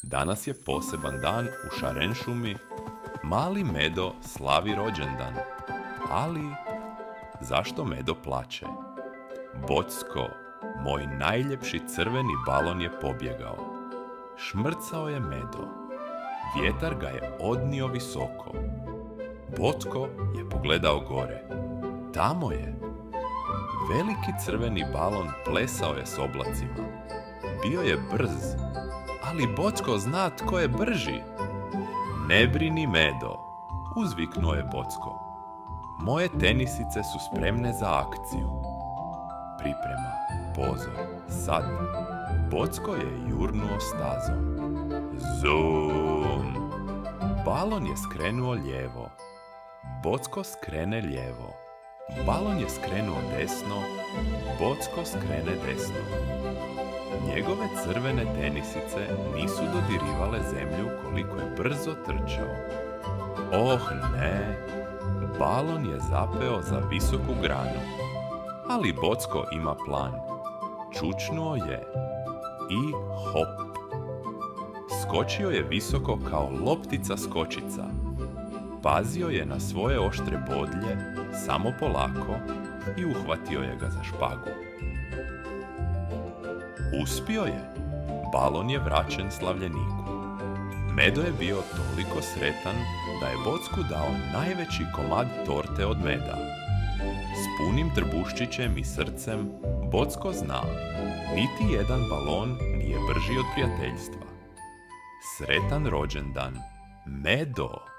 Danas je poseban dan u Šarenšumi. Mali Medo slavi rođendan. Ali, zašto Medo plače? Bocko, moj najljepši crveni balon je pobjegao. Šmrcao je Medo. Vjetar ga je odnio visoko. Bocko je pogledao gore. Tamo je. Veliki crveni balon plesao je s oblacima. Bio je brz, ali Bocko zna tko je brži. Ne brini, Medo, uzviknuo je Bocko. Moje tenisice su spremne za akciju. Priprema, pozor, sad. Bocko je jurnuo stazom. Zum! Balon je skrenuo lijevo. Bocko skrene lijevo. Balon je skrenuo desno. Bocko skrene desno. Njegove crvene tenisice nisu dodirivale zemlju koliko je brzo trčao. Oh ne! Balon je zapeo za visoku granu. Ali Bocko ima plan. Čučnuo je i hop! Skočio je visoko kao loptica skočica. Pazio je na svoje oštre bodlje, samo polako, i uhvatio je ga za špagu. Uspio je. Balon je vraćen slavljeniku. Medo je bio toliko sretan da je Bocku dao najveći komad torte od meda. S punim trbuščićem i srcem Bocko zna, niti jedan balon nije brži od prijateljstva. Sretan rođendan, Medo!